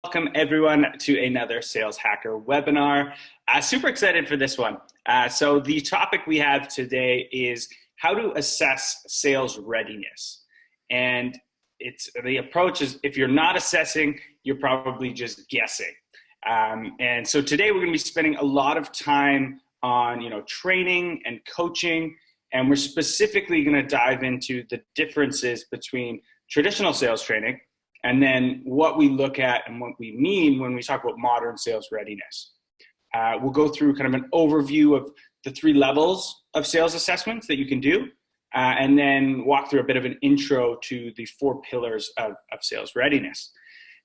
Welcome everyone to another Sales Hacker webinar. Super excited for this one. So the topic we have today is how to assess sales readiness. And the approach is if you're not assessing, you're probably just guessing. And so today we're going to be spending a lot of time on training and coaching, and we're specifically going to dive into the differences between traditional sales training and then what we look at and what we mean when we talk about modern sales readiness. We'll go through kind of an overview of the 3 levels of sales assessments that you can do, and then walk through a bit of an intro to the 4 pillars of sales readiness.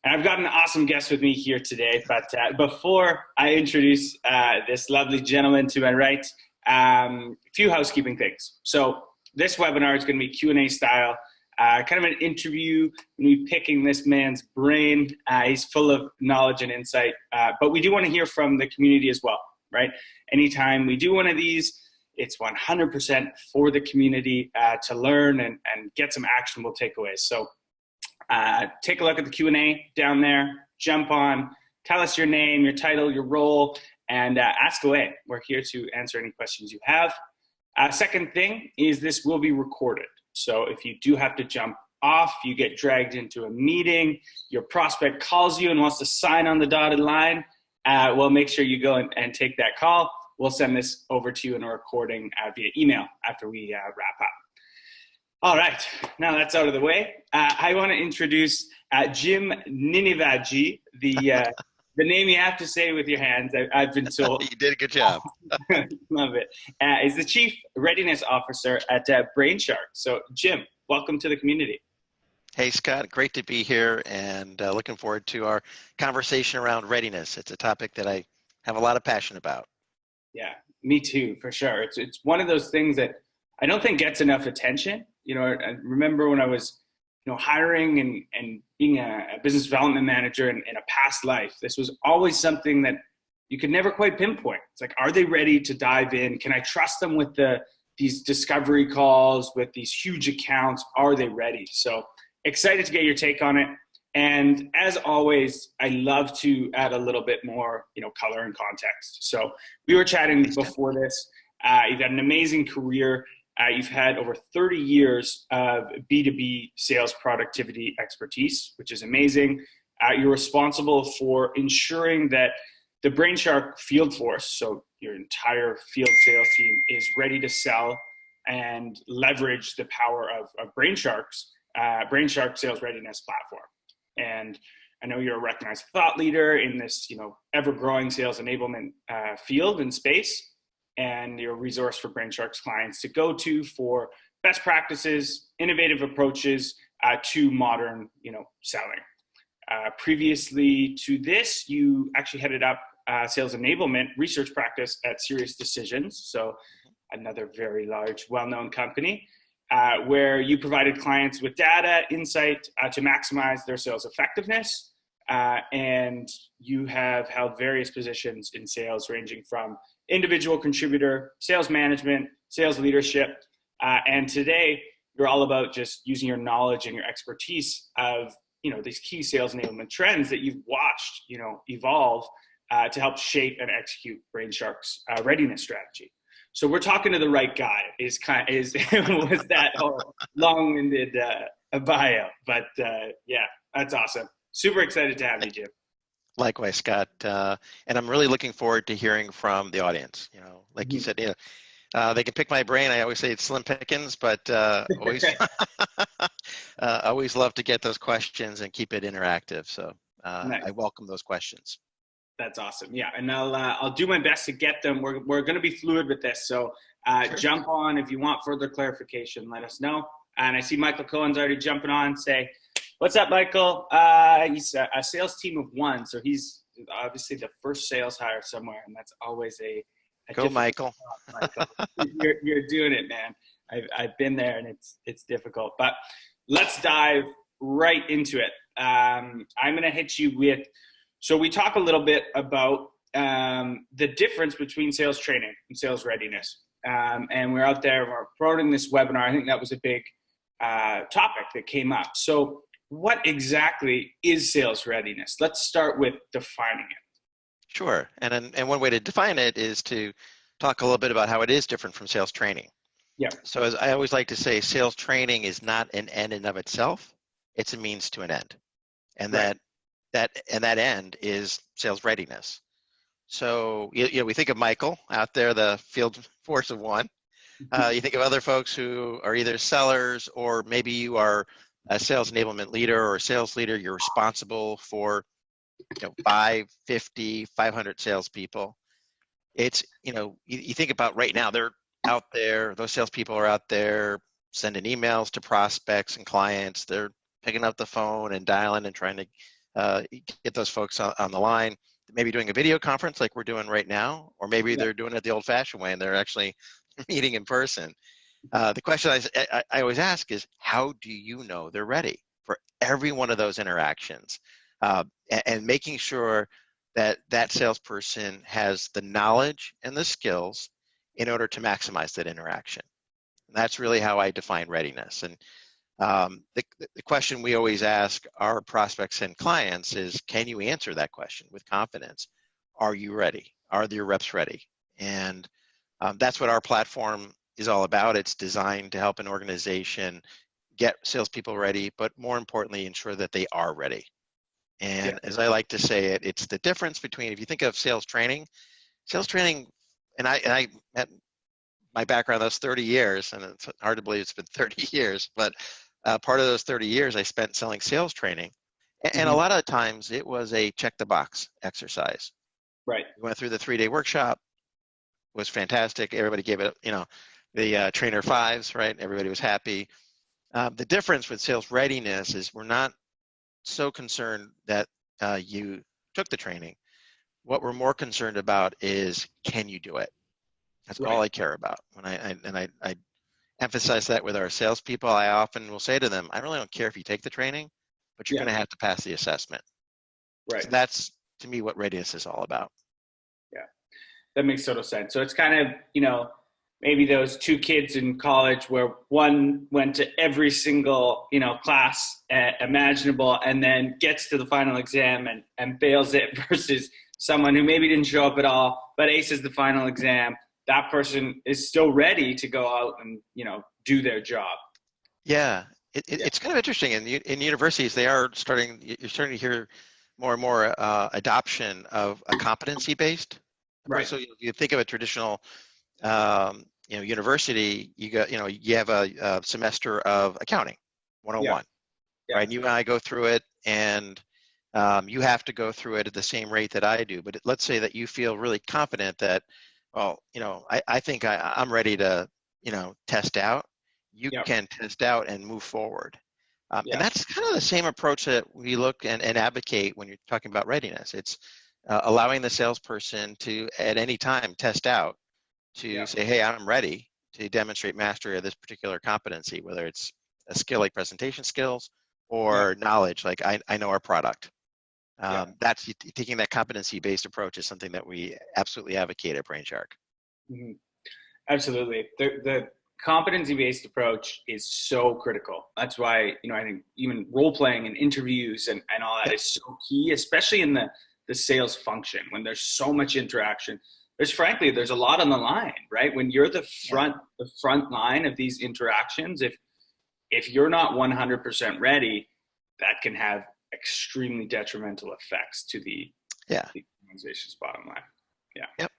And I've got an awesome guest with me here today, but before I introduce this lovely gentleman to my right, a few housekeeping things. So this webinar is going to be Q&A style. Kind of an interview, me picking this man's brain. He's full of knowledge and insight, but we do want to hear from the community as well, right? Anytime we do one of these, it's 100% for the community to learn and get some actionable takeaways. So take a look at the Q&A down there, jump on, tell us your name, your title, your role, and ask away. We're here to answer any questions you have. Second thing is this will be recorded. So if you do have to jump off, you get dragged into a meeting, your prospect calls you and wants to sign on the dotted line, well, make sure you go and take that call. We'll send this over to you in a recording via email after we wrap up. All right, now that's out of the way. I want to introduce Jim Ninivaji, the name you have to say with your hands, I've been told. You did a good job. Love it. Is the Chief Readiness Officer at Brainshark. So, Jim, welcome to the community. Hey, Scott. Great to be here, and looking forward to our conversation around readiness. It's a topic that I have a lot of passion about. Yeah, me too, for sure. It's one of those things that I don't think gets enough attention. I remember when I was hiring and being a business development manager in a past life, this was always something that you could never quite pinpoint. It's like, are they ready to dive in? Can I trust them with these discovery calls, with these huge accounts? Are they ready? So excited to get your take on it. And as always, I love to add a little bit more, color and context. So we were chatting before this. You've got an amazing career. You've had over 30 years of B2B sales productivity expertise, which is amazing. You're responsible for ensuring that the Brainshark field force, so your entire field sales team, is ready to sell and leverage the power of Brainshark's Brainshark sales readiness platform. And I know you're a recognized thought leader in this, ever-growing sales enablement field and space, and you're a resource for Brainshark's clients to go to for best practices, innovative approaches to modern, selling. Previously to this, you actually headed up sales enablement research practice at Serious Decisions, so another very large, well-known company, where you provided clients with data, insight to maximize their sales effectiveness. And you have held various positions in sales, ranging from individual contributor, sales management, sales leadership. And today, you're all about just using your knowledge and your expertise of, these key sales enablement trends that you've watched, evolve to help shape and execute Brainshark's readiness strategy. So we're talking to the right guy. Was that whole long-winded bio? But yeah, that's awesome. Super excited to have you, Jim. Likewise, Scott. And I'm really looking forward to hearing from the audience. Like you said, they can pick my brain. I always say it's slim pickings, but always, always love to get those questions and keep it interactive. So nice. I welcome those questions. That's awesome. Yeah, and I'll do my best to get them. We're going to be fluid with this, so sure. Jump on if you want further clarification. Let us know. And I see Michael Cohen's already jumping on. Say, what's up, Michael? He's a sales team of 1, so he's obviously the first sales hire somewhere, and that's always a go, Michael. Michael. You're doing it, man. I've been there, and it's difficult. But let's dive right into it. I'm going to hit you with. So we talk a little bit about the difference between sales training and sales readiness. And we're out there, we're promoting this webinar. I think that was a big topic that came up. So what exactly is sales readiness? Let's start with defining it. Sure. And one way to define it is to talk a little bit about how it is different from sales training. Yeah. So as I always like to say, sales training is not an end in of itself. It's a means to an end. And Right. that end is sales readiness. So we think of Michael out there, the field force of one. You think of other folks who are either sellers, or maybe you are a sales enablement leader or a sales leader. You're responsible for 5, 50, 500 salespeople. It's, you think about right now, they're out there, those salespeople are out there sending emails to prospects and clients. They're picking up the phone and dialing and trying to get those folks on the line, maybe doing a video conference like we're doing right now, or maybe they're doing it the old-fashioned way and they're actually meeting in person. The question I always ask is, how do you know they're ready for every one of those interactions? And making sure that that salesperson has the knowledge and the skills in order to maximize that interaction. And that's really how I define readiness. And the question we always ask our prospects and clients is, can you answer that question with confidence? Are you ready? Are your reps ready? And that's what our platform is all about. It's designed to help an organization get salespeople ready, but more importantly, ensure that they are ready. And as I like to say it, it's the difference between, if you think of sales training, and I my background, those 30 years, and it's hard to believe it's been 30 years, but part of those 30 years I spent selling sales training. And a lot of times it was a check the box exercise. Right. We went through the 3-day workshop, was fantastic. Everybody gave it, the trainer 5s, right? Everybody was happy. The difference with sales readiness is we're not so concerned that you took the training. What we're more concerned about is, can you do it? That's all I care about. When I emphasize that with our salespeople, I often will say to them, I really don't care if you take the training, but you're going to have to pass the assessment. Right. So that's, to me, what readiness is all about. Yeah, that makes total sense. So it's kind of, maybe those two kids in college where one went to every single, class imaginable and then gets to the final exam and fails it, versus someone who maybe didn't show up at all, but aces the final exam. That person is still ready to go out and, do their job. Yeah, it's kind of interesting. In universities, you're starting to hear more and more adoption of a competency-based approach. So you think of a traditional university, you have a semester of accounting 101, right? And you and I go through it, and you have to go through it at the same rate that I do. But let's say that you feel really confident that, well, I think I'm ready to, test out. You can test out and move forward. And that's kind of the same approach that we look and advocate when you're talking about readiness. It's allowing the salesperson to, at any time, test out, to say, hey, I'm ready to demonstrate mastery of this particular competency, whether it's a skill like presentation skills or knowledge like I know our product. That's taking that competency-based approach is something that we absolutely advocate at BrainShark. Mm-hmm. Absolutely. The competency-based approach is so critical. That's why, I think even role-playing and interviews and all that is so key, especially in the sales function when there's so much interaction. There's a lot on the line, right? When you're the front line of these interactions, if you're not 100% ready, that can have extremely detrimental effects to the organization's bottom line. Yeah. Yep.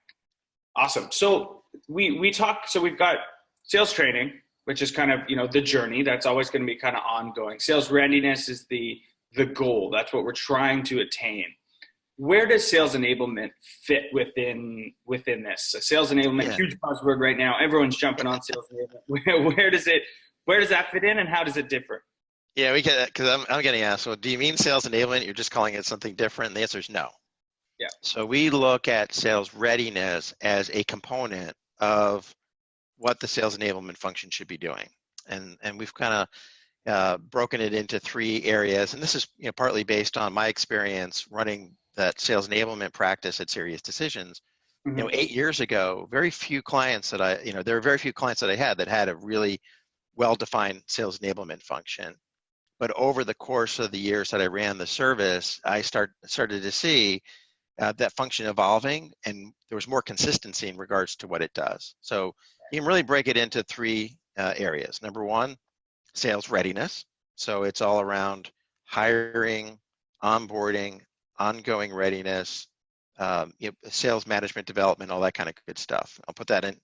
Awesome. So we talked, so we've got sales training, which is kind of, the journey that's always going to be kind of ongoing. Sales readiness is the goal. That's what we're trying to attain. Where does sales enablement fit within this? So sales enablement, huge buzzword right now. Everyone's jumping on sales enablement. Where does that fit in, and how does it differ? Yeah, we get, because I'm getting asked, so do you mean sales enablement? You're just calling it something different? And the answer is no. Yeah. So we look at sales readiness as a component of what the sales enablement function should be doing. And we've kind of broken it into 3 areas. And this is partly based on my experience running that sales enablement practice at Serious Decisions. 8 years ago, very few clients that there were very few clients that I had that had a really well-defined sales enablement function. But over the course of the years that I ran the service, I started to see that function evolving, and there was more consistency in regards to what it does. So you can really break it into three areas. Number one, sales readiness. So it's all around hiring, onboarding, ongoing readiness, sales management development, all that kind of good stuff. I'll put that in.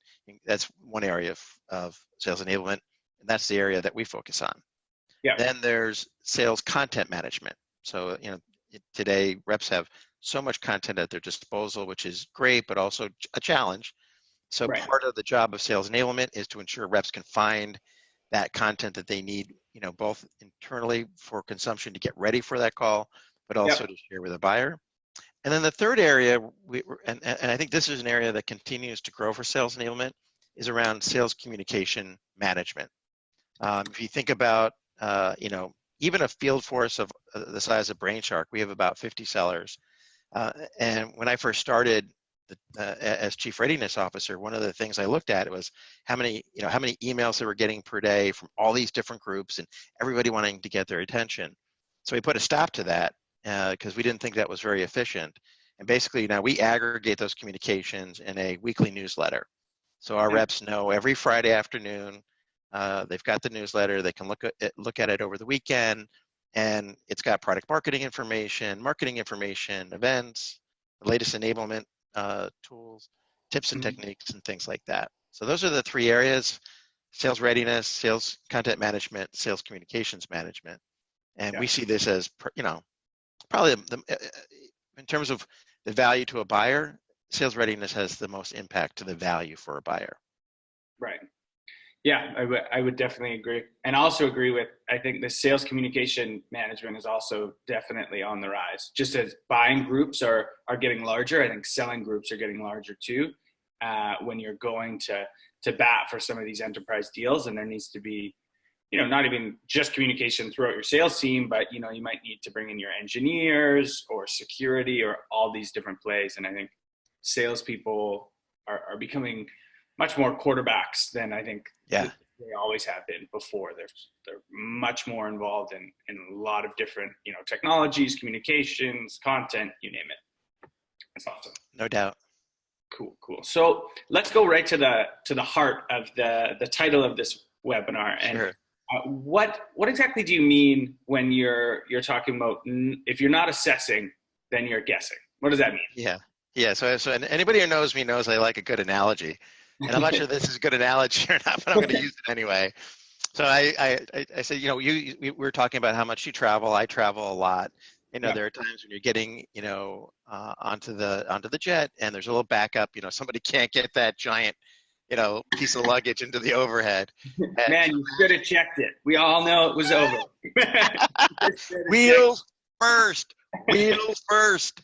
That's one area of sales enablement, and that's the area that we focus on. Yeah. Then there's sales content management. So, today reps have so much content at their disposal, which is great, but also a challenge. So Right. part of the job of sales enablement is to ensure reps can find that content that they need, both internally for consumption to get ready for that call, but also to share with a buyer. And then the third area, and I think this is an area that continues to grow for sales enablement, is around sales communication management. If you think about, even a field force of the size of BrainShark, we have about 50 sellers. And when I first started as Chief Readiness Officer, one of the things I looked at was how many emails they were getting per day from all these different groups and everybody wanting to get their attention. So we put a stop to that because we didn't think that was very efficient. And basically now we aggregate those communications in a weekly newsletter. So our reps know every Friday afternoon, they've got the newsletter, they can look at it over the weekend, and it's got product marketing information, events, the latest enablement tools, tips and techniques, and things like that. So those are the three areas: sales readiness, sales content management, sales communications management. And we see this as, probably in terms of the value to a buyer, sales readiness has the most impact to the value for a buyer. Right. Yeah, I would definitely agree. And also agree with, I think the sales communication management is also definitely on the rise. Just as buying groups are getting larger, I think selling groups are getting larger too. When you're going to bat for some of these enterprise deals, and there needs to be, not even just communication throughout your sales team, but, you might need to bring in your engineers or security or all these different plays. And I think salespeople are becoming much more quarterbacks than I think they always have been before. They're much more involved in a lot of different, technologies, communications, content, you name it. That's awesome. No doubt. Cool. So let's go right to the heart of the title of this webinar. And sure. What exactly do you mean when you're talking about if you're not assessing, then you're guessing? What does that mean? Yeah. So anybody who knows me knows I like a good analogy. And I'm not sure this is a good analogy or not, but I'm going to use it anyway. So I said, we were talking about how much you travel. I travel a lot. There are times when you're getting, onto the jet, and there's a little backup. Somebody can't get that giant, piece of luggage into the overhead. Man, you should have checked it. We all know it was over. Wheels first. Wheels first.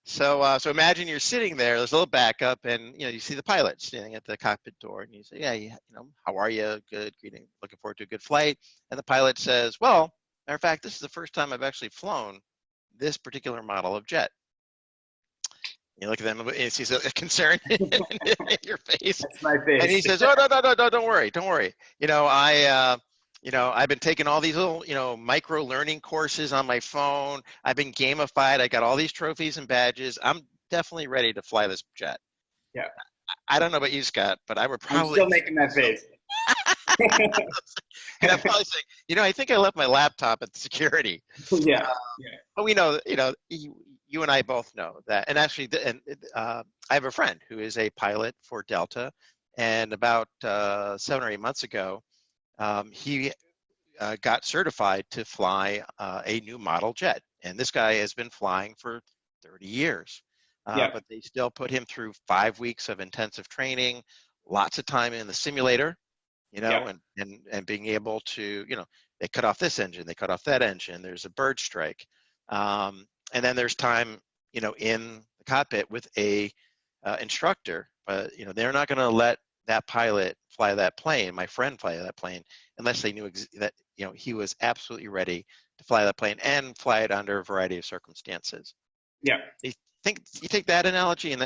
So imagine you're sitting there, there's a little backup, and you see the pilot standing at the cockpit door, and you say, how are you? Good, greeting, looking forward to a good flight. And the pilot says, well, matter of fact, this is the first time I've actually flown this particular model of jet. You look at them, and he sees a concern in your face. That's my face. And he says, oh, no, don't worry. I've been taking all these little, micro learning courses on my phone. I've been gamified. I got all these trophies and badges. I'm definitely ready to fly this jet. Yeah. I don't know about you, Scott, but I would probably. I'm still making that face. And I'm probably saying, I think I left my laptop at security. Yeah. But we know, you and I both know that. And actually, I have a friend who is a pilot for Delta, and about 7 or 8 months ago, he got certified to fly a new model jet. And this guy has been flying for 30 years. But they still put him through 5 weeks of intensive training, lots of time in the simulator, and being able to, they cut off this engine, they cut off that engine, there's a bird strike. And then there's time, in the cockpit with a instructor, but, they're not going to let that pilot fly that plane, my friend fly that plane, unless they knew that, he was absolutely ready to fly that plane and fly it under a variety of circumstances. Yeah. You take that analogy, and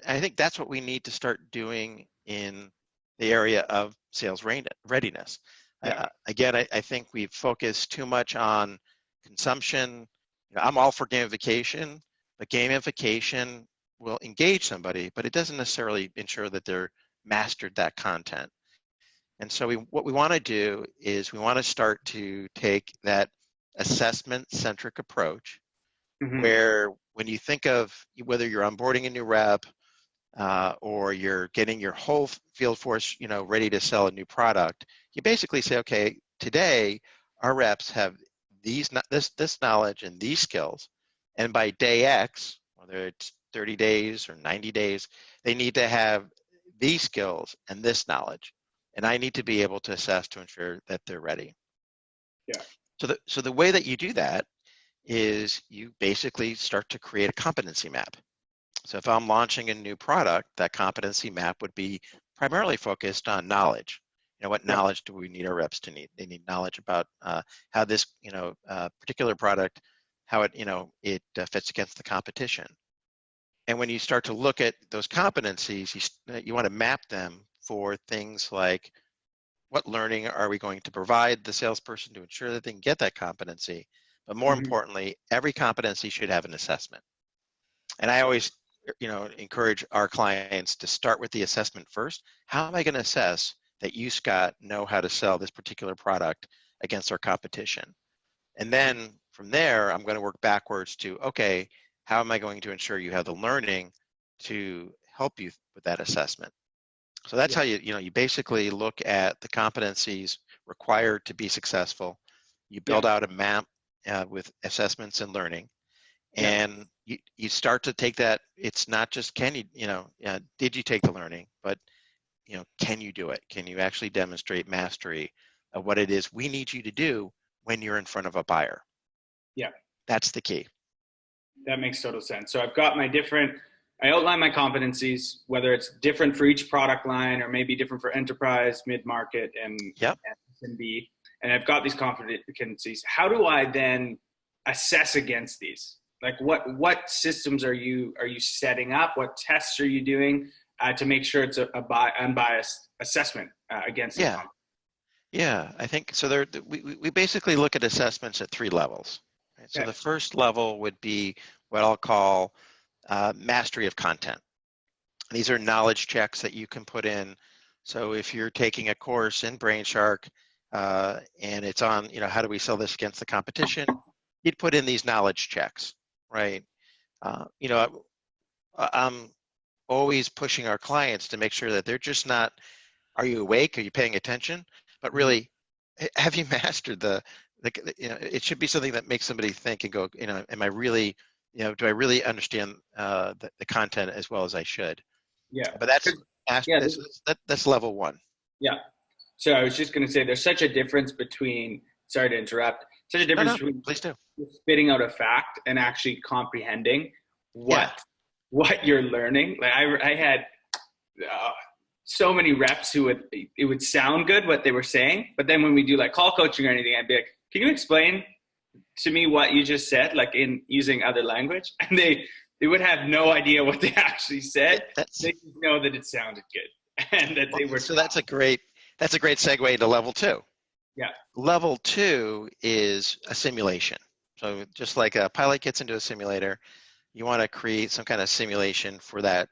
I think that's what we need to start doing in the area of sales readiness. Yeah. Again, I think we've focused too much on consumption. I'm all for gamification, but gamification will engage somebody, but it doesn't necessarily ensure that they're mastered that content. And so what we want to do is we want to start to take that assessment-centric approach Hmm. where when you think of whether you're onboarding a new rep or you're getting your whole field force, ready to sell a new product, you basically say, okay, today our reps have this knowledge and these skills, and by day X, whether it's 30 days or 90 days, they need to have these skills and this knowledge, and I need to be able to assess to ensure that they're ready. Yeah. So the way that you do that is you basically start to create a competency map. So if I'm launching a new product, that competency map would be primarily focused on knowledge. What Yeah. knowledge do we need our reps to need? They need knowledge about how this, particular product, how it fits against the competition. And when you start to look at those competencies, you want to map them for things like what learning are we going to provide the salesperson to ensure that they can get that competency? But more Hmm. importantly, every competency should have an assessment. And I always, encourage our clients to start with the assessment first. How am I going to assess that you, Scott, know how to sell this particular product against our competition? And then from there, I'm going to work backwards to, okay, how am I going to ensure you have the learning to help you with that assessment? So that's Yeah. how you basically look at the competencies required to be successful. You Yeah. build out a map with assessments and learning, Yeah. and you start to take that. It's not just did you take the learning, but can you do it? Can you actually demonstrate mastery of what it is we need you to do when you're in front of a buyer? Yeah. That's the key. That makes total sense. So I've got I outline my competencies, whether it's different for each product line or maybe different for enterprise, mid-market, Yep. and SMB. And I've got these competencies. How do I then assess against these? Like what systems are you setting up? What tests are you doing to make sure it's a unbiased assessment against these Yeah. competencies? Yeah. I think so. We basically look at assessments at three levels. Right? So Okay. the first level would be what I'll call mastery of content. These are knowledge checks that you can put in. So if you're taking a course in BrainShark and it's on, how do we sell this against the competition? You'd put in these knowledge checks, right? I'm always pushing our clients to make sure that they're just not, are you awake? Are you paying attention? But Mhm. really, have you mastered it should be something that makes somebody think and go, am I really, do I really understand the content as well as I should? Yeah. But that's 'Cause- Yeah. that's level one. Yeah. So I was just going to say there's such a difference between, sorry to interrupt, such a No, difference no, between please do. spitting out a fact and actually comprehending Yeah, what you're learning. Like I had uh, so many reps who it would sound good what they were saying, but then when we do like call coaching or anything, I'd be like, can you explain to me what you just said, like in using other language? And they would have no idea what they actually said. that's They just know that it sounded good and that well, they were so talking. that's a great segue to level two. Yeah. Level two is a simulation. So just like a pilot gets into a simulator, you want to create some kind of simulation for that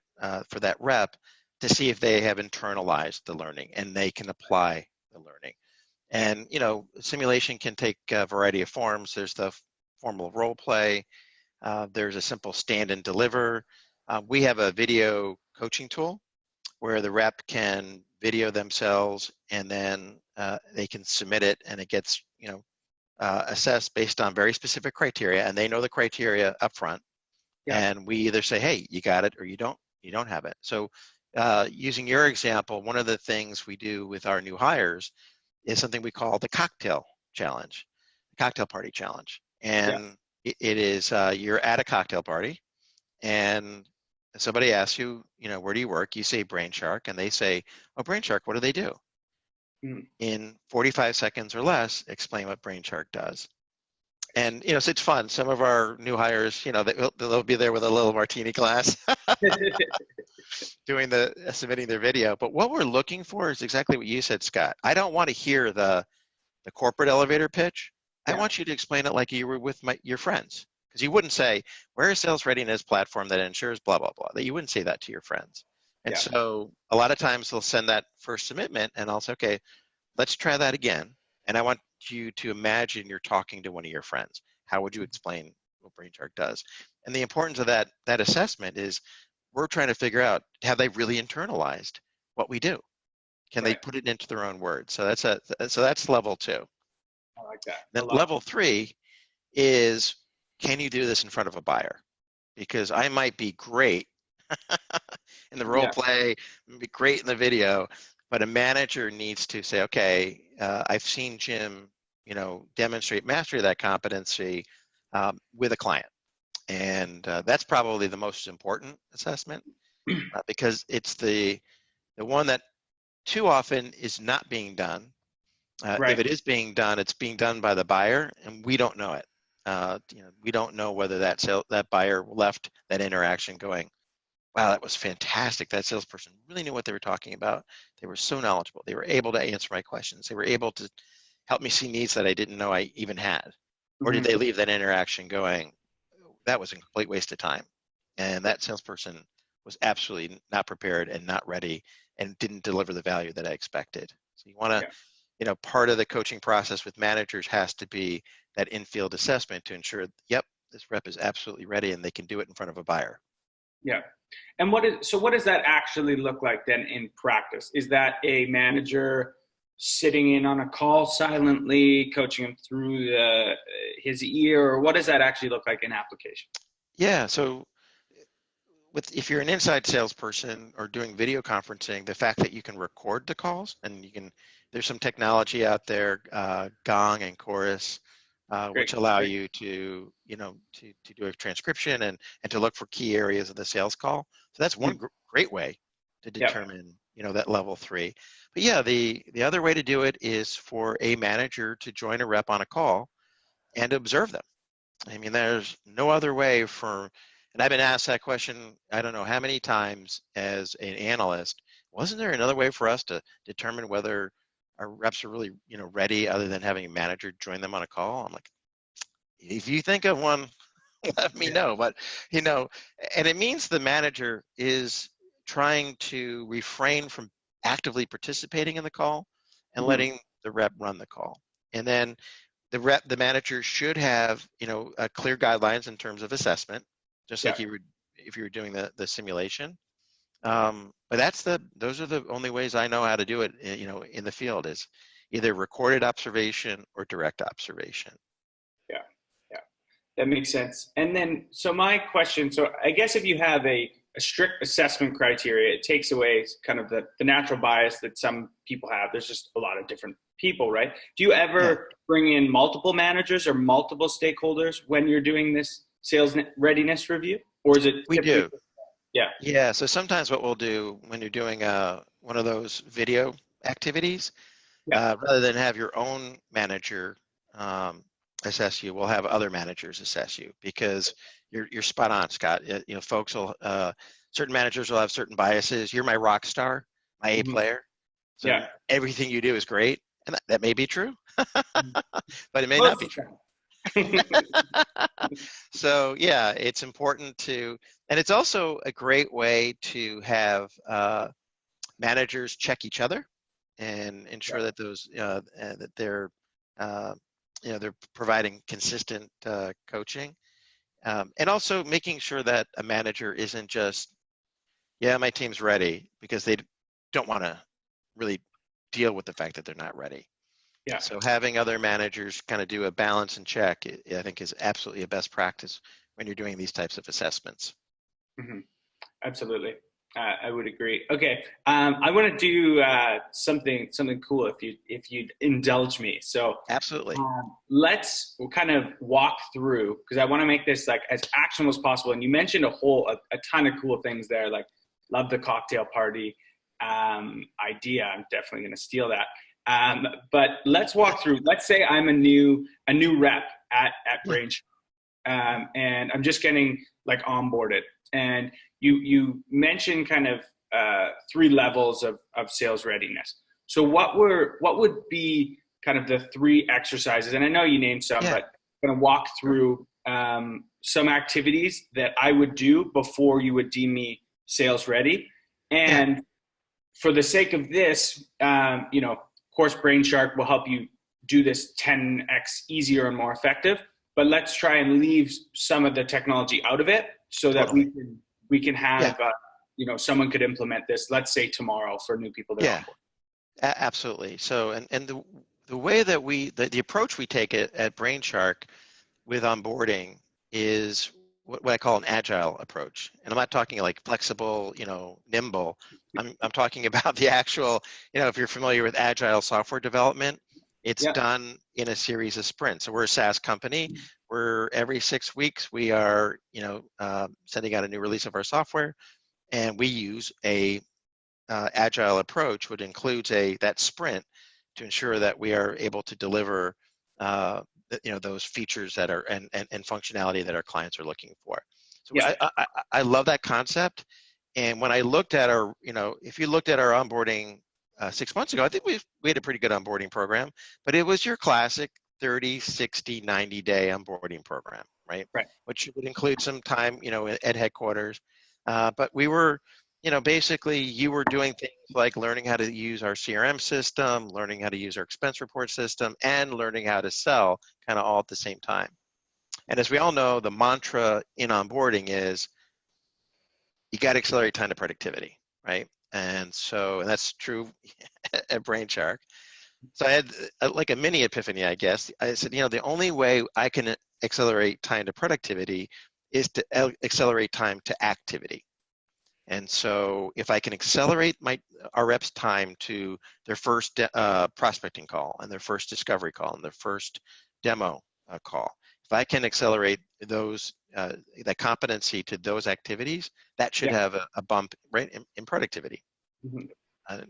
rep to see if they have internalized the learning and they can apply the learning. And simulation can take a variety of forms. There's the formal role play. There's a simple stand and deliver. We have a video coaching tool where the rep can video themselves and then they can submit it and it gets assessed based on very specific criteria, and they know the criteria up front. Yeah. And we either say, hey, you got it, or you don't have it. So using your example, one of the things we do with our new hires is something we call the cocktail challenge, the cocktail party challenge. Yeah. And it is you're at a cocktail party and somebody asks you, where do you work? You say BrainShark, and they say, oh, BrainShark, what do they do? Mm. In 45 seconds or less, explain what BrainShark does. And so it's fun. Some of our new hires, they'll be there with a little martini glass, submitting their video. But what we're looking for is exactly what you said, Scott. I don't want to hear the corporate elevator pitch, I Yeah. want you to explain it like you were with your friends. Because you wouldn't say, we're a sales readiness platform that ensures blah, blah, blah. That you wouldn't say that to your friends. And Yeah. so a lot of times they'll send that first submitment and I'll say, okay, let's try that again. And I want you to imagine you're talking to one of your friends. How would you explain what BrainChart does? And the importance of that assessment is we're trying to figure out, have they really internalized what we do? Can they Right. put it into their own words? So that's level 2. I like that a Then lot. level 3 is, can you do this in front of a buyer? Because I might be great in the role Yeah. play, be great in the video, but a manager needs to say, okay, I've seen Jim, demonstrate mastery of that competency with a client. And that's probably the most important assessment because it's the one that too often is not being done. If Right. it is being done, it's being done by the buyer, and we don't know it. We don't know whether that buyer left that interaction going, wow, that was fantastic. That salesperson really knew what they were talking about. They were so knowledgeable. They were able to answer my questions. They were able to help me see needs that I didn't know I even had. Or did Mm-hmm. they leave that interaction going, that was a complete waste of time? And that salesperson was absolutely not prepared and not ready and didn't deliver the value that I expected. So you want to, part of the coaching process with managers has to be that in-field assessment to ensure, yep, this rep is absolutely ready and they can do it in front of a buyer. Yeah. And what does that actually look like then in practice? Is that a manager sitting in on a call silently, coaching him through his ear, or what does that actually look like in application? Yeah. So if you're an inside salesperson or doing video conferencing, the fact that you can record the calls and there's some technology out there, Gong and Chorus, Great. which allow Great. you to do a transcription and to look for key areas of the sales call. So that's one great way to Yeah. determine, that level 3. But yeah, the other way to do it is for a manager to join a rep on a call and observe them. I mean, there's no other way and I've been asked that question, I don't know how many times as an analyst, wasn't there another way for us to determine whether our reps are really, ready other than having a manager join them on a call? I'm like, if you think of one, let me know. But, and it means the manager is trying to refrain from actively participating in the call and Mm-hmm. letting the rep run the call. And then the manager should have, clear guidelines in terms of assessment, just like you would if you were doing the simulation. But those are the only ways I know how to do it, in the field, is either recorded observation or direct observation. Yeah. Yeah. That makes sense. And then, so my question, so I guess if you have a strict assessment criteria, it takes away kind of the natural bias that some people have. There's just a lot of different people, right? Do you ever bring in multiple managers or multiple stakeholders when you're doing this sales readiness review? Or is it We typically? do. Yeah. Yeah. So sometimes what we'll do when you're doing one of those video activities, rather than have your own manager assess you, we'll have other managers assess you, because you're spot on, Scott. Folks will certain managers will have certain biases. You're my rock star, my A player, so everything you do is great, and that may be true, but it may not be true. So yeah, it's important and it's also a great way to have managers check each other and ensure that that they're providing consistent coaching, and also making sure that a manager isn't just, my team's ready, because they don't want to really deal with the fact that they're not ready. Yeah. So having other managers kind of do a balance and check, I think, is absolutely a best practice when you're doing these types of assessments. Mm-hmm. Absolutely. I would agree. Okay. I want to do something cool if you'd indulge me. So Absolutely. we'll kind of walk through, because I want to make this like as actionable as possible. And you mentioned a ton of cool things there, like love the cocktail party idea. I'm definitely going to steal that. But let's walk through. Let's say I'm a new rep at BrainChart, and I'm just getting like onboarded. And you mentioned kind of 3 levels of sales readiness. So what would be kind of the 3 exercises, and I know you named some, Yeah. but I'm going to walk through some activities that I would do before you would deem me sales ready. Yeah. And for the sake of this, of course, Brainshark will help you do this 10x easier and more effective. But let's try and leave some of the technology out of it so that Totally. we can Yeah. have someone could implement this. Let's say tomorrow for new people that are on Yeah. board. Absolutely. So, and the way that the approach we take at Brainshark with onboarding is what I call an agile approach. And I'm not talking like flexible, nimble. I'm talking about the actual, if you're familiar with agile software development, it's Yeah. done in a series of sprints. So we're a SaaS company. We're every 6 weeks we are, sending out a new release of our software, and we use a agile approach, which includes that sprint to ensure that we are able to deliver those features that are and functionality that our clients are looking for. So Yeah. I love that concept. And when I looked at our, if you looked at our onboarding 6 months ago, I think we had a pretty good onboarding program, but it was your classic 30, 60, 90-day onboarding program, right? Right. Which would include some time, at headquarters. But we were, basically you were doing things like learning how to use our CRM system, learning how to use our expense report system, and learning how to sell kind of all at the same time. And as we all know, the mantra in onboarding is you got to accelerate time to productivity, right? And that's true at Brainshark. So I had like a mini epiphany, I guess. I said, the only way I can accelerate time to productivity is to accelerate time to activity. And so if I can accelerate our reps' time to their first prospecting call and their first discovery call and their first demo call, if I can accelerate that competency to those activities, that should have a bump right in productivity. Mm-hmm.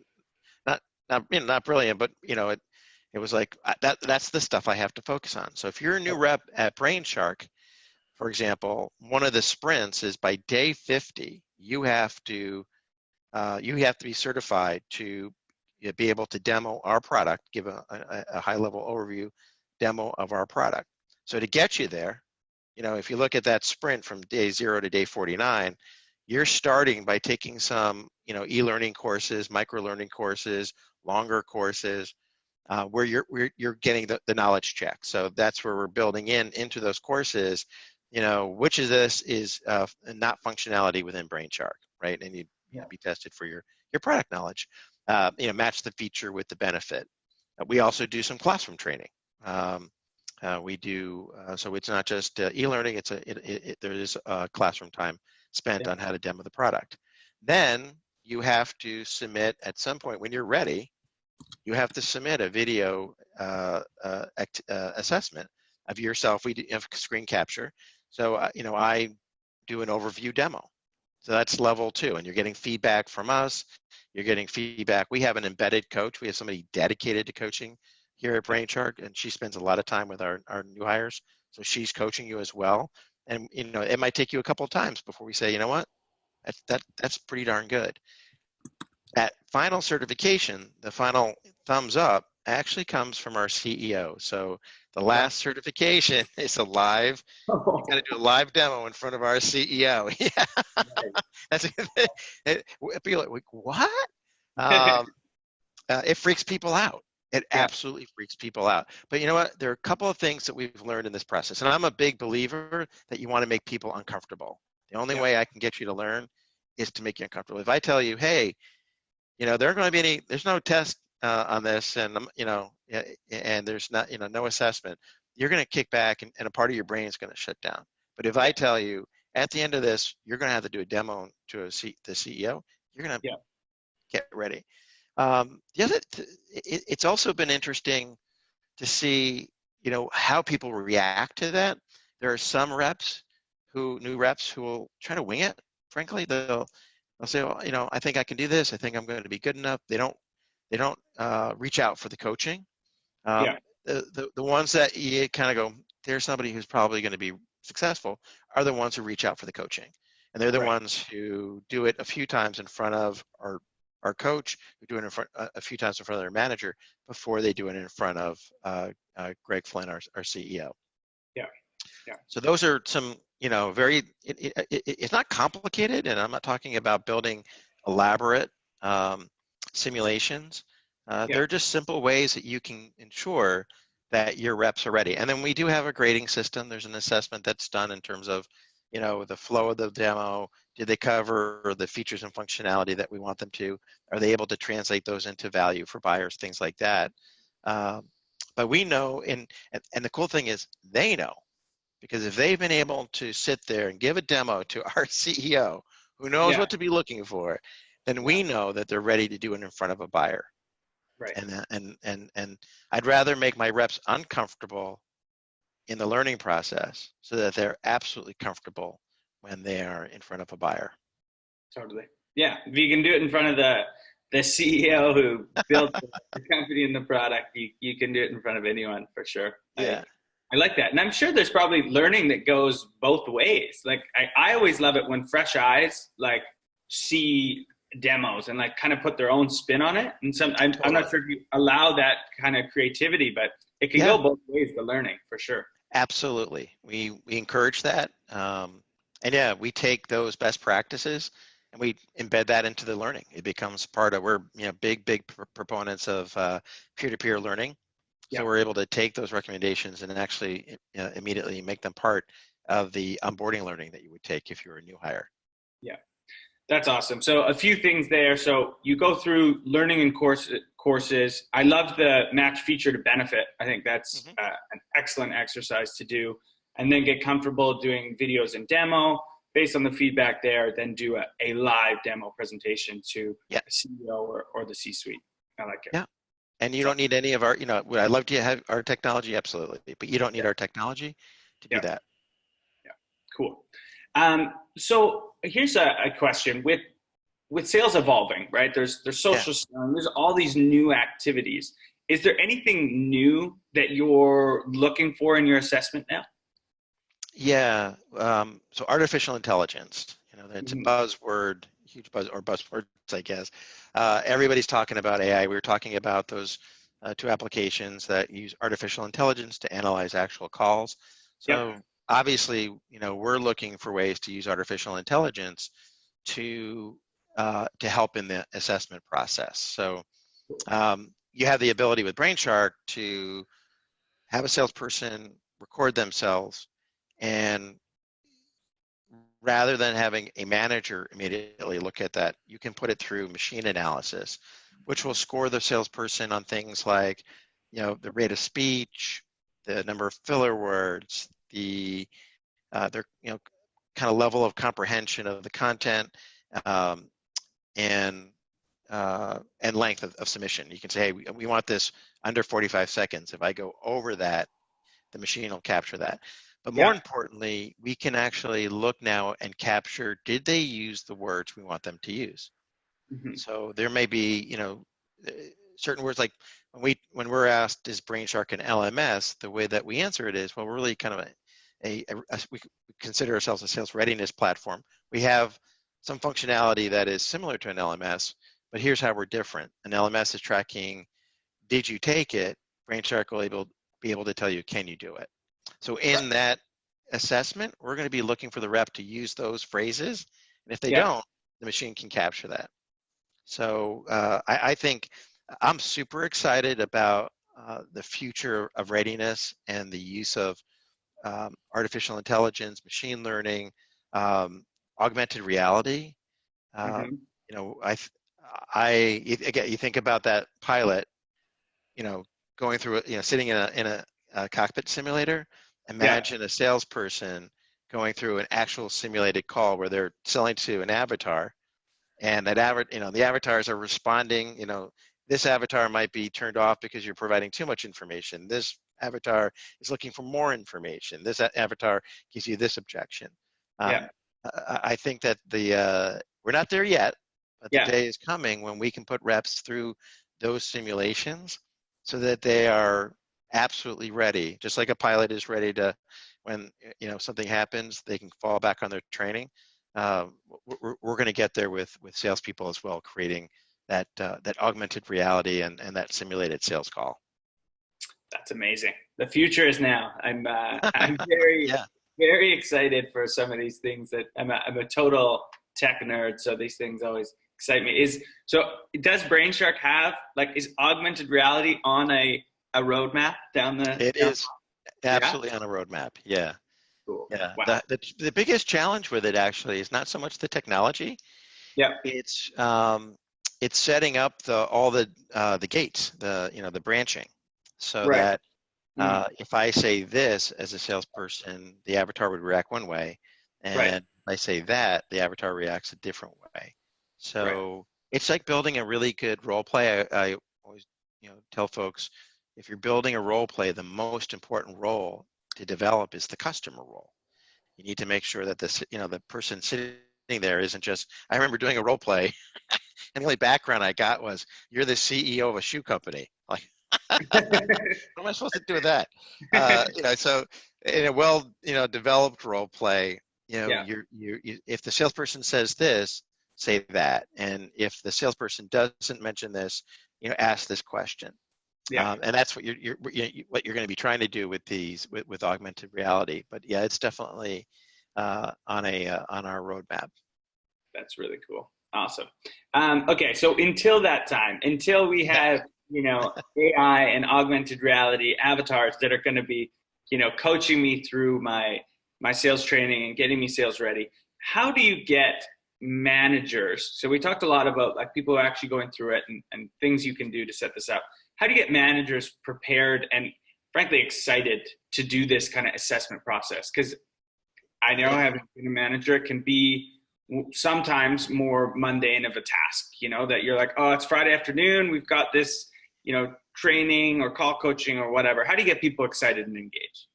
Not brilliant, but it was like that's the stuff I have to focus on. So if you're a new rep at Brainshark, for example, one of the sprints is by day 50, you have to be certified to be able to demo our product, give a high-level overview demo of our product. So to get you there, if you look at that sprint from day 0 to day 49, you're starting by taking some, e-learning courses, micro-learning courses, longer courses, where you're getting the knowledge check. So that's where we're building into those courses, which of this is not functionality within Brainshark, right? And you be tested for your product knowledge. Match the feature with the benefit. We also do some classroom training. We do so it's not just e-learning. There is classroom time spent on how to demo the product. Then you have to submit at some point when you're ready. You have to submit a video assessment of yourself. We have screen capture. So, I do an overview demo. So that's level 2, and you're getting feedback from us. You're getting feedback. We have an embedded coach. We have somebody dedicated to coaching here at Brainshark, and she spends a lot of time with our new hires. So she's coaching you as well. And, it might take you a couple of times before we say, you know what, that's pretty darn good. That final certification, the final thumbs up, actually comes from our CEO. So the last certification is you got to do a live demo in front of our CEO. Yeah, that's people are like, what? It freaks people out. It absolutely freaks people out. But you know what? There are a couple of things that we've learned in this process, and I'm a big believer that you want to make people uncomfortable. The only way I can get you to learn is to make you uncomfortable. If I tell you, hey, there's no test on this, and and there's not, no assessment, you're going to kick back, and a part of your brain is going to shut down. But if I tell you at the end of this, you're going to have to do a demo to the CEO, you're going to get ready. It's also been interesting to see, how people react to that. There are some new reps who will try to wing it. Frankly, they'll say, well, I think I can do this. I think I'm going to be good enough. They don't reach out for the coaching. The ones that you kind of go, there's somebody who's probably going to be successful, are the ones who reach out for the coaching. And they're the ones who do it a few times in front of our our coach, who do it in front a few times in front of their manager before they do it in front of Greg Flynn, our CEO. Yeah. Yeah. So those are some, very, it's not complicated, and I'm not talking about building elaborate simulations. Yeah. They're just simple ways that you can ensure that your reps are ready. And then we do have a grading system. There's an assessment that's done in terms of, the flow of the demo. Did they cover the features and functionality that we want them to? Are they able to translate those into value for buyers, things like that? But we know, and the cool thing is they know, because if they've been able to sit there and give a demo to our CEO who knows Yeah. what to be looking for, then Yeah. we know that they're ready to do it in front of a buyer. Right. And I'd rather make my reps uncomfortable in the learning process so that they're absolutely comfortable when they are in front of a buyer. Totally. Yeah. If you can do it in front of the CEO who built the company and the product, you can do it in front of anyone for sure. Yeah. I like that. And I'm sure there's probably learning that goes both ways. Like I always love it when fresh eyes like see demos and like kind of put their own spin on it. And I'm not sure if you allow that kind of creativity, but it can go both ways, the learning for sure. Absolutely. We encourage that. And yeah, we take those best practices and we embed that into the learning. It becomes part of, we're big proponents of peer-to-peer learning. So we're able to take those recommendations and actually immediately make them part of the onboarding learning that you would take if you were a new hire. Yeah, that's awesome. So a few things there. So you go through learning and courses. I love the match feature to benefit. I think that's an excellent exercise to do. And then get comfortable doing videos and demo based on the feedback there, then do a live demo presentation to the CEO or the C-suite. I like it. Yeah. And you don't need any of our, would I love to have our technology? Absolutely. But you don't need our technology to do that. Yeah, cool. So here's a question with sales evolving, right? There's social selling, there's all these new activities. Is there anything new that you're looking for in your assessment now? Yeah. So artificial intelligence, it's a buzzword, huge buzzwords, I guess. Everybody's talking about AI. We were talking about those two applications that use artificial intelligence to analyze actual calls. So obviously, we're looking for ways to use artificial intelligence to help in the assessment process. So you have the ability with BrainShark to have a salesperson record themselves, and rather than having a manager immediately look at that, you can put it through machine analysis, which will score the salesperson on things like, the rate of speech, the number of filler words, their kind of level of comprehension of the content, and length of submission. You can say, hey, we want this under 45 seconds. If I go over that, the machine will capture that. But more importantly, we can actually look now and capture, did they use the words we want them to use? So there may be, certain words like when we're asked, is BrainShark an LMS? The way that we answer it is, well, we're really kind of we consider ourselves a sales readiness platform. We have some functionality that is similar to an LMS, but here's how we're different. An LMS is tracking, did you take it? BrainShark will be able to tell you, can you do it? So in that assessment, we're going to be looking for the rep to use those phrases. And if they don't, the machine can capture that. So I think I'm super excited about the future of readiness and the use of artificial intelligence, machine learning, augmented reality. Again, you think about that pilot, going through it, sitting in a cockpit simulator. Imagine a salesperson going through an actual simulated call where they're selling to an avatar, and that the avatars are responding. This avatar might be turned off because you're providing too much information. This avatar is looking for more information. This avatar gives you this objection. I think that we're not there yet, but the day is coming when we can put reps through those simulations so that they are absolutely ready, just like a pilot is ready to, when something happens, they can fall back on their training. We're going to get there with salespeople as well, creating that augmented reality and that simulated sales call. That's amazing. The future is now. I'm very Yeah. very excited for some of these things. That I'm a total tech nerd, so these things always excite me. Does Brainshark have, like, is augmented reality on a roadmap down the It down? is Yeah. absolutely on a roadmap. Yeah. Cool. Yeah. Wow. The biggest challenge with it actually is not so much the technology. Yeah. It's it's setting up all the gates, the branching, so Right. that Mm. if I say this as a salesperson, the avatar would react one way, Right. and if I say that, the avatar reacts a different way. Right. So it's like building a really good role play. I always, tell folks, if you're building a role play, the most important role to develop is the customer role. You need to make sure that the person sitting there isn't just. I remember doing a role play, and the only background I got was, "You're the CEO of a shoe company." Like, what am I supposed to do with that? So in a well, developed role play, Yeah. if the salesperson says this, say that, and if the salesperson doesn't mention this, ask this question. Yeah. And that's what what you're going to be trying to do with with augmented reality. But yeah, it's definitely on our roadmap. That's really cool. Awesome. Okay, so until that time, until we Yeah. have, AI and augmented reality avatars that are going to be, coaching me through my sales training and getting me sales ready, how do you get managers? So we talked a lot about, like, people who are actually going through it and things you can do to set this up. How do you get managers prepared and, frankly, excited to do this kind of assessment process? Because I know, Yeah. having been a manager, it can be sometimes more mundane of a task, that you're like, oh, it's Friday afternoon, we've got this, training or call coaching or whatever. How do you get people excited and engaged?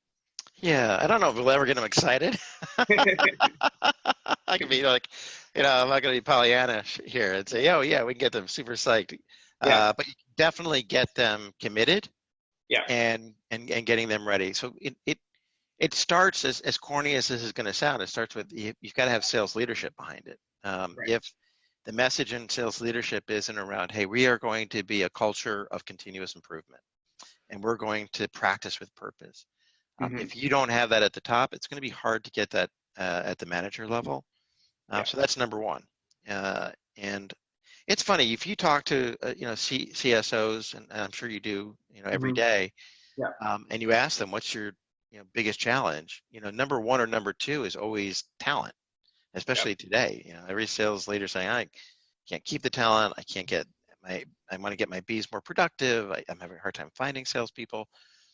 Yeah, I don't know if we'll ever get them excited. I can be like, I'm not going to be Pollyanna here and say, oh yeah, we can get them super psyched. Yeah, But you can definitely get them committed yeah, and getting them ready. So it starts, as corny as this is going to sound, it starts with you've got to have sales leadership behind it. right. If the message in sales leadership isn't around, hey, we are going to be a culture of continuous improvement and we're going to practice with purpose. Hmm. If you don't have that at the top, it's going to be hard to get that at the manager level. Yeah. So that's number one. And it's funny, if you talk to CSOs, and I'm sure you do, every Hmm. day, Yeah. and you ask them what's your biggest challenge, number one or number two is always talent, Yeah. especially today. Every sales leader saying, I can't keep the talent, I want to get my bees more productive, I'm having a hard time finding salespeople.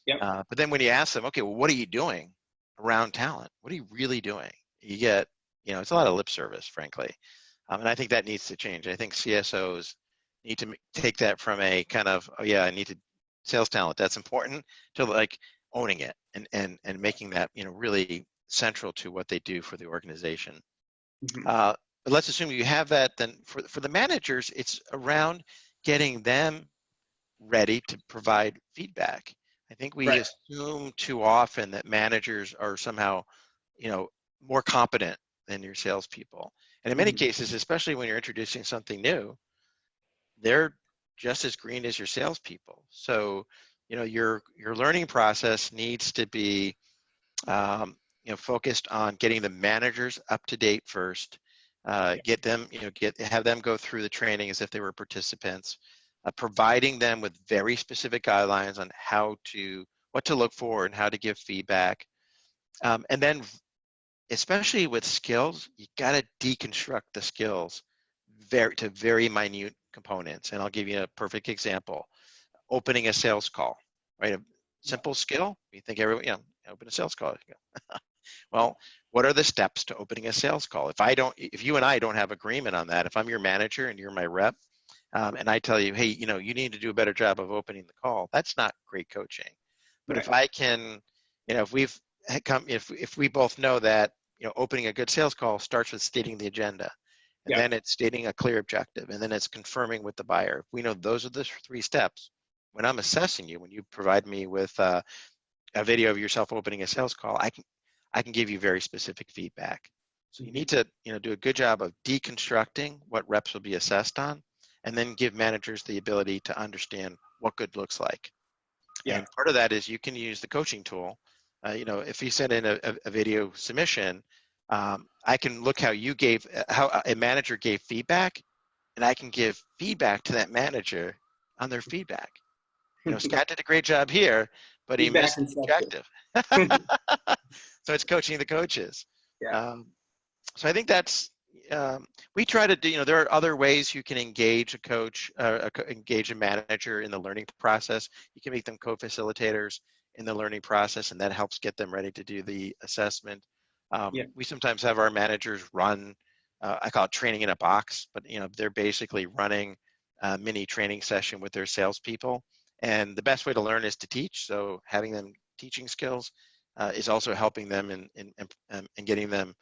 Yeah. But then when you ask them, okay, well, what are you doing around talent? What are you really doing? You get, it's a lot of lip service, frankly. And I think that needs to change. I think CSOs need to take that from a kind of, oh yeah, I need to sales talent. That's important, to like owning it and making that, really central to what they do for the organization. Hmm. But let's assume you have that. Then for the managers, it's around getting them ready to provide feedback. I think we Right. assume too often that managers are somehow, more competent than your salespeople. And in many Hmm. cases, especially when you're introducing something new, they're just as green as your salespeople. So, your learning process needs to be, focused on getting the managers up to date first. Yeah. Get them, have them go through the training as if they were participants, providing them with very specific guidelines on what to look for and how to give feedback. And then, especially with skills, you got to deconstruct the skills to very minute components. And I'll give you a perfect example: opening a sales call, right? A simple skill. You think everyone, open a sales call. Well, what are the steps to opening a sales call? If you and I don't have agreement on that, if I'm your manager and you're my rep, and I tell you, hey, you need to do a better job of opening the call, that's not great coaching. But Right. if I can, if we both know that, opening a good sales call starts with stating the agenda, and Yeah. then it's stating a clear objective, and then it's confirming with the buyer. If we know those are the three steps, when I'm assessing you, when you provide me with a video of yourself opening a sales call, I can give you very specific feedback. So you Hmm. need to, do a good job of deconstructing what reps will be assessed on, and then give managers the ability to understand what good looks like. Yeah. And part of that is you can use the coaching tool. If you send in a video submission, I can look how a manager gave feedback, and I can give feedback to that manager on their feedback. Scott did a great job here, but he Feedback missed and the structure. objective. So it's coaching the coaches. Yeah. So I think that's, we try to do, there are other ways you can engage a coach, engage a manager in the learning process. You can make them co-facilitators in the learning process, and that helps get them ready to do the assessment. Yeah. We sometimes have our managers run, I call it training in a box, but they're basically running a mini training session with their salespeople. And the best way to learn is to teach. So having them teaching skills is also helping them in getting them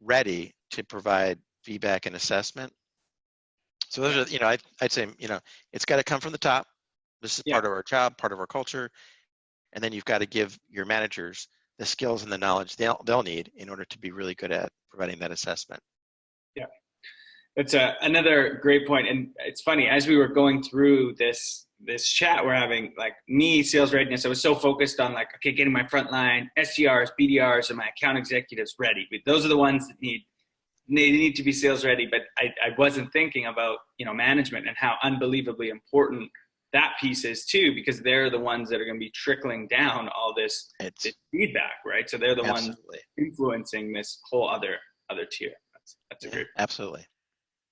ready to provide feedback and assessment. So those are, I'd say, it's got to come from the top. This is Yeah. part of our job, part of our culture. And then you've got to give your managers the skills and the knowledge they'll need in order to be really good at providing that assessment. Yeah. That's another great point. And it's funny, as we were going through this chat we're having, like me, sales readiness, I was so focused on like, okay, getting my frontline SDRs, BDRs, and my account executives ready. Those are the ones that need to be sales ready. But I wasn't thinking about, management and how unbelievably important that piece is too, because they're the ones that are going to be trickling down all this feedback, right? So they're the ones influencing this whole other tier. That's a great. Absolutely.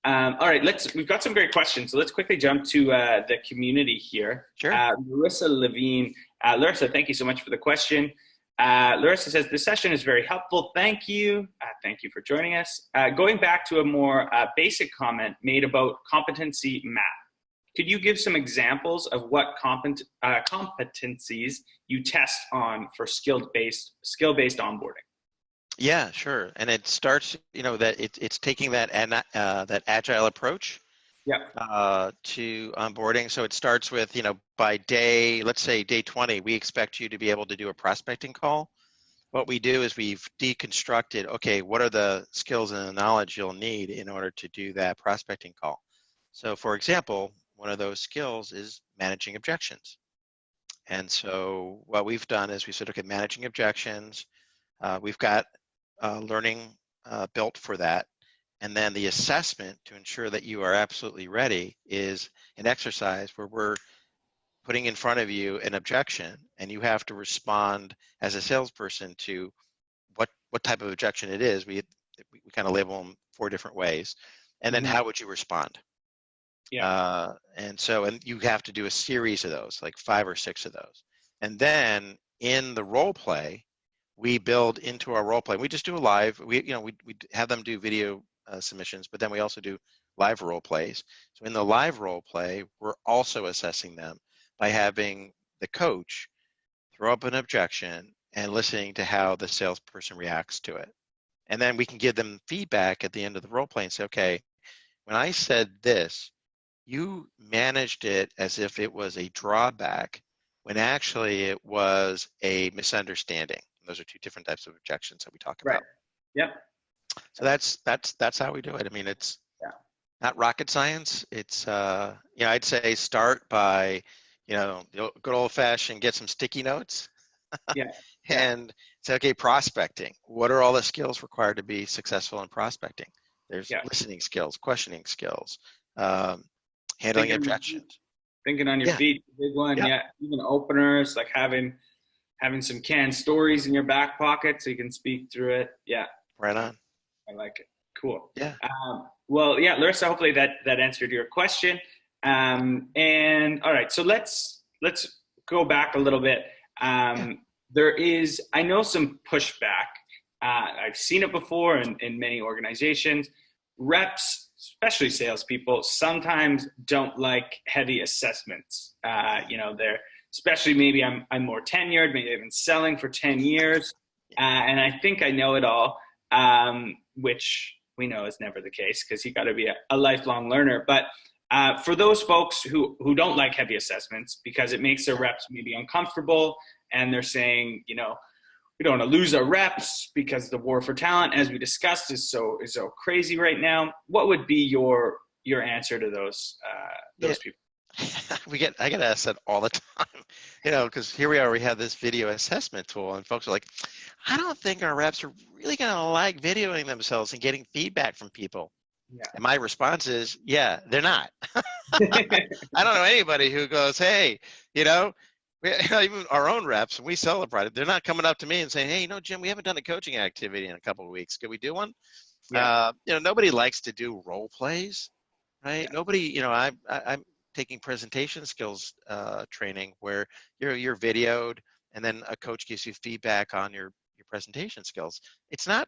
All right, we've got some great questions. So let's quickly jump to the community here. Sure. Larissa Levine. Larissa, thank you so much for the question. Larissa says, this session is very helpful. Thank you. Thank you for joining us. Going back to a more basic comment made about competency map, could you give some examples of what competencies you test on for skill-based onboarding? Yeah, sure. And it starts, that it's taking that agile approach to onboarding. So it starts with, by let's say day 20, we expect you to be able to do a prospecting call. What we do is we've deconstructed, okay, what are the skills and the knowledge you'll need in order to do that prospecting call? So for example, one of those skills is managing objections. And so what we've done is we said, okay, managing objections, we've got learning built for that. And then the assessment to ensure that you are absolutely ready is an exercise where we're putting in front of you an objection, and you have to respond as a salesperson to what type of objection it is. We kind of label them 4 different ways. And then how would you respond? Yeah. And you have to do a series of those, like 5 or 6 of those. And then in the role play, we build into our role play. We just do a live. We have them do video submissions, but then we also do live role plays. So in the live role play, we're also assessing them by having the coach throw up an objection and listening to how the salesperson reacts to it. And then we can give them feedback at the end of the role play and say, okay, when I said this, you managed it as if it was a drawback when actually it was a misunderstanding. Those are 2 different types of objections that we talk about. Right. Yep. So that's how we do it. I mean, it's not rocket science. It's I'd say start by the good old fashioned get some sticky notes. Yeah. And say, okay, prospecting. What are all the skills required to be successful in prospecting? There's listening skills, questioning skills, handling objections. Thinking on your feet, big one. Yeah. Even openers, like having some canned stories in your back pocket so you can speak through it. Yeah. Right on. I like it. Cool. Yeah. Well, yeah, Larissa, hopefully that answered your question. And all right, so let's go back a little bit. There is, I know, some pushback. I've seen it before in many organizations. Reps, especially salespeople, sometimes don't like heavy assessments. They're, especially maybe I'm more tenured, maybe I've been selling for 10 years, and I think I know it all, which we know is never the case because you got to be a lifelong learner. But for those folks who don't like heavy assessments because it makes their reps maybe uncomfortable, and they're saying, we don't want to lose our reps because the war for talent, as we discussed, is so crazy right now. What would be your your answer to Yeah. those people? I get asked that all the time, because here we are, we have this video assessment tool, and folks are like, I don't think our reps are really going to like videoing themselves and getting feedback from people. And my response is, yeah, they're not. I don't know anybody who goes, hey, even our own reps, when we sell a product, they're not coming up to me and saying, hey, Jim, we haven't done a coaching activity in a couple of weeks. Could we do one? Yeah. Nobody likes to do role plays, right? Yeah. Nobody, I'm taking presentation skills training where you're videoed, and then a coach gives you feedback on your presentation skills. It's not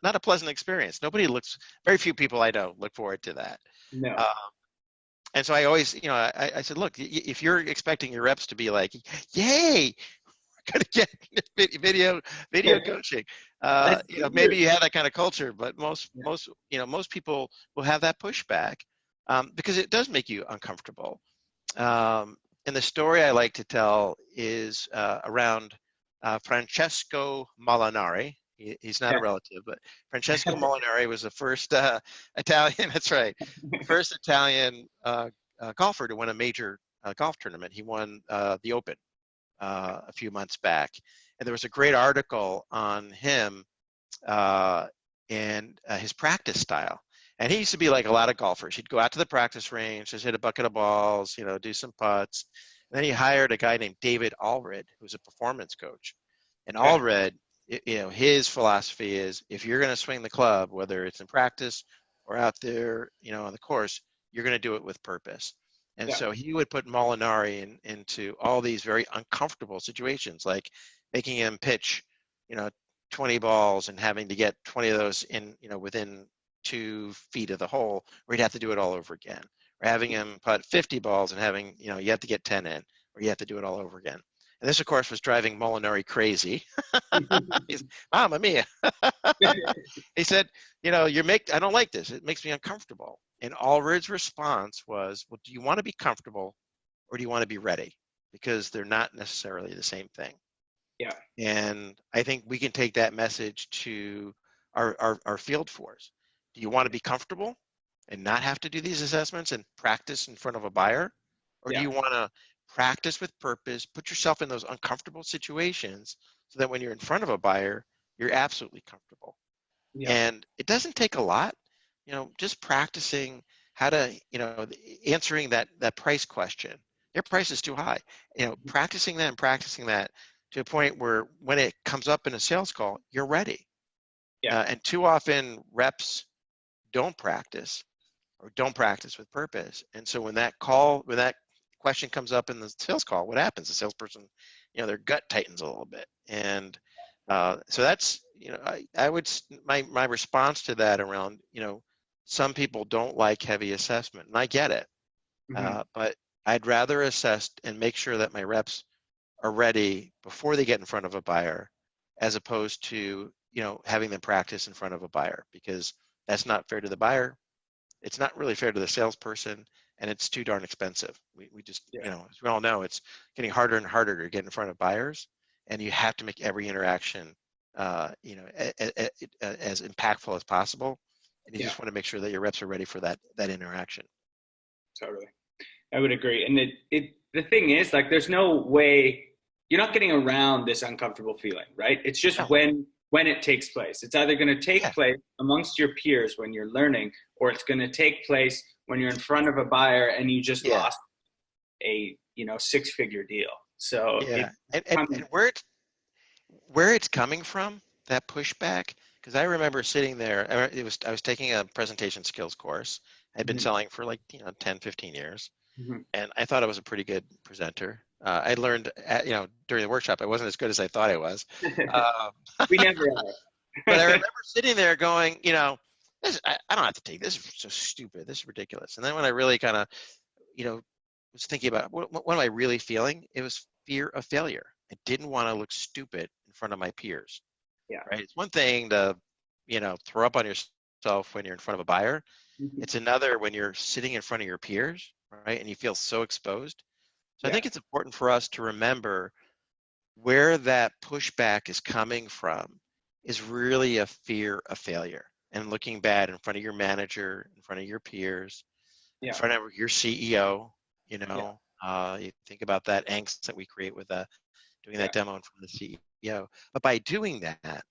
a pleasant experience. Very few people I know look forward to that. No. Um, and so I always, I said, look, if you're expecting your reps to be like, yay, we're going to get video coaching, maybe you have that kind of culture, but most people will have that pushback because it does make you uncomfortable. And the story I like to tell is around Francesco Molinari. He's not a relative, but Francesco Molinari was the first Italian, that's right, first Italian golfer to win a major golf tournament. He won the Open a few months back. And there was a great article on him and his practice style. And he used to be like a lot of golfers. He'd go out to the practice range, just hit a bucket of balls, do some putts. And then he hired a guy named David Allred, who's a performance coach. And Allred, his philosophy is if you're going to swing the club, whether it's in practice or out there, on the course, you're going to do it with purpose. And so he would put Molinari into all these very uncomfortable situations, like making him pitch, 20 balls and having to get 20 of those in, within 2 feet of the hole, where he'd have to do it all over again. Or having him putt 50 balls and having, you have to get 10 in, or you have to do it all over again. And this, of course, was driving Molinari crazy. He's, Mamma mia. He said, I don't like this. It makes me uncomfortable. And Allred's response was, well, do you want to be comfortable or do you want to be ready? Because they're not necessarily the same thing. Yeah. And I think we can take that message to our field force. Do you want to be comfortable and not have to do these assessments and practice in front of a buyer? Or do you want to practice with purpose, put yourself in those uncomfortable situations so that when you're in front of a buyer, you're absolutely comfortable? Yeah. And it doesn't take a lot, just practicing how to, answering that price question. Their price is too high. Practicing that to a point where when it comes up in a sales call, you're ready. Yeah. And too often reps don't practice or don't practice with purpose. And so when that question comes up in the sales call, what happens? The salesperson, their gut tightens a little bit. And so that's, I would, my response to that around, some people don't like heavy assessment, and I get it. But I'd rather assess and make sure that my reps are ready before they get in front of a buyer, as opposed to, having them practice in front of a buyer, because that's not fair to the buyer. It's not really fair to the salesperson, and it's too darn expensive. We just, as we all know, it's getting harder and harder to get in front of buyers, and you have to make every interaction, as impactful as possible. And you just want to make sure that your reps are ready for that interaction. Totally. I would agree. And the thing is, like, there's no way, you're not getting around this uncomfortable feeling, right? It's just when it takes place. It's either going to take place amongst your peers when you're learning, or it's going to take place when you're in front of a buyer and you just lost a 6-figure deal. So and where it's coming from, that pushback, because I remember sitting there, I was taking a presentation skills course. I'd been selling for 10, 15 years. And I thought I was a pretty good presenter. I learned, during the workshop, I wasn't as good as I thought I was. We never are. But I remember sitting there going, I don't have to take this. This is so stupid. This is ridiculous. And then when I really kind of, was thinking about what am I really feeling? It was fear of failure. I didn't want to look stupid in front of my peers. Yeah. Right. It's one thing to, throw up on yourself when you're in front of a buyer. It's another when you're sitting in front of your peers, right? And you feel so exposed. So I think it's important for us to remember where that pushback is coming from is really a fear of failure, and looking bad in front of your manager, in front of your peers, in Yeah. front of your CEO. Yeah. You think about that angst that we create with doing Yeah. that demo in front of the CEO. But by doing that,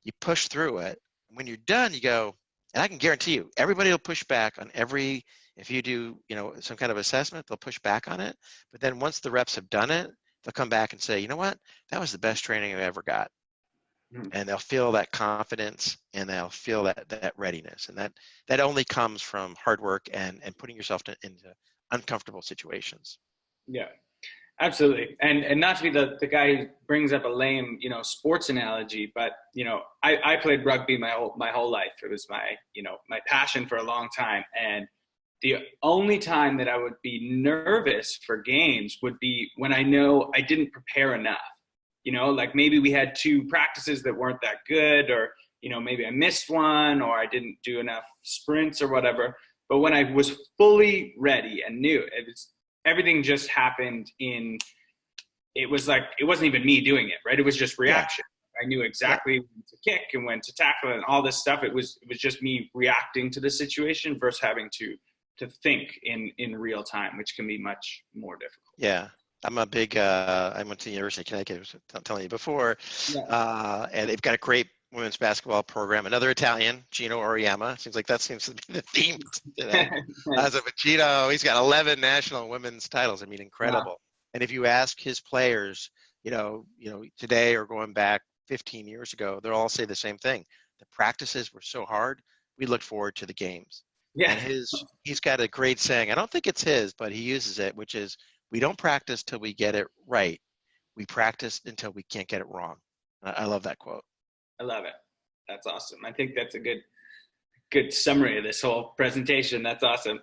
you push through it. When you're done, you go, and I can guarantee you, everybody will push back on every, if you do, some kind of assessment, they'll push back on it. But then once the reps have done it, they'll come back and say, you know what, that was the best training I ever got. Mhm. And they'll feel that confidence and they'll feel that readiness. And that only comes from hard work and putting yourself into uncomfortable situations. Yeah. Absolutely. And not to be the guy who brings up a lame, sports analogy, but, I played rugby my whole life. It was my passion for a long time. And the only time that I would be nervous for games would be when I know I didn't prepare enough. Like maybe we had two practices that weren't that good, or, maybe I missed one, or I didn't do enough sprints or whatever. But when I was fully ready and knew everything just happened it was like, it wasn't even me doing it, right? It was just reaction. Yeah. I knew exactly when to kick and when to tackle and all this stuff. It was just me reacting to the situation versus having to think in real time, which can be much more difficult. Yeah. I'm a big, I went to the University of Connecticut, I was telling you before, and they've got a great women's basketball program. Another Italian, Gino Auriemma. Seems like that seems to be the theme today. Nice. As of Gino, he's got 11 national women's titles. I mean, incredible. Wow. And if you ask his players, today or going back 15 years ago, they'll all say the same thing. The practices were so hard, we looked forward to the games. Yeah. And he's got a great saying. I don't think it's his, but he uses it, which is, we don't practice till we get it right. We practice until we can't get it wrong. I love that quote. I love it. That's awesome. I think that's a good summary of this whole presentation. That's awesome.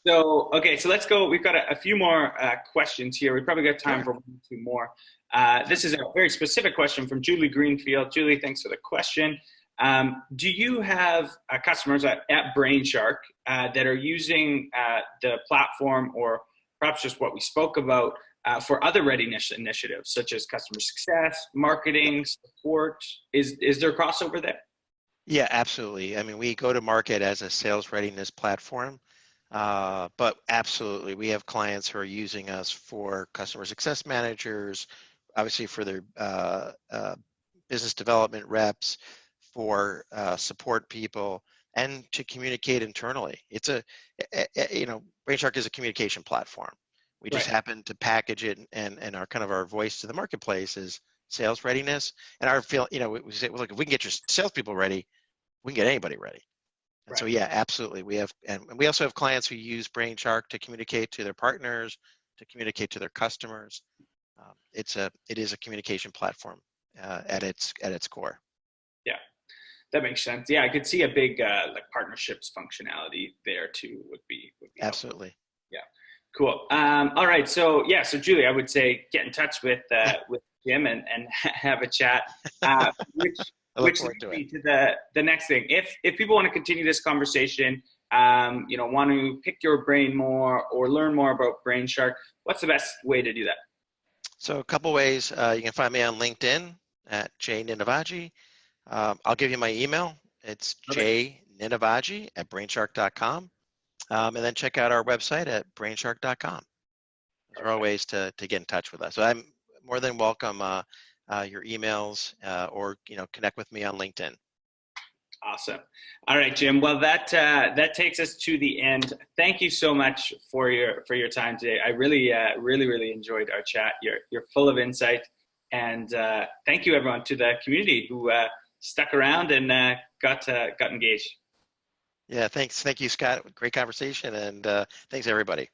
So let's go. We've got a few more questions here. We probably got time for one or two more. This is a very specific question from Julie Greenfield. Julie, thanks for the question. Do you have customers at Brainshark that are using the platform, or perhaps just what we spoke about, for other readiness initiatives, such as customer success, marketing, support? Is there crossover there? Yeah, absolutely. I mean, we go to market as a sales readiness platform, but absolutely, we have clients who are using us for customer success managers, obviously for their business development reps, for support people, and to communicate internally. It's Brainshark is a communication platform. We just happen to package it, and our voice to the marketplace is sales readiness. And we say, well, look, if we can get your salespeople ready, we can get anybody ready. And so, yeah, absolutely. We also have clients who use Brainshark to communicate to their partners, to communicate to their customers. It is a communication platform at its core. Yeah, that makes sense. Yeah, I could see a big partnerships functionality there too. Would be absolutely helpful. Yeah. Cool. All right. So Julie, I would say get in touch with Jim and have a chat. Which leads me to the next thing. If people want to continue this conversation, want to pick your brain more or learn more about Brainshark, what's the best way to do that? So a couple ways. You can find me on LinkedIn at Jay Ninivaggi. I'll give you my email. It's jninivaggi@brainshark.com. And then check out our website at brainshark.com. Those are all ways to get in touch with us. So I'm more than welcome your emails or connect with me on LinkedIn. Awesome. All right, Jim. Well, that takes us to the end. Thank you so much for your time today. I really enjoyed our chat. You're full of insight, and thank you everyone to the community who stuck around and got engaged. Yeah, thanks. Thank you, Scott. Great conversation, and thanks everybody.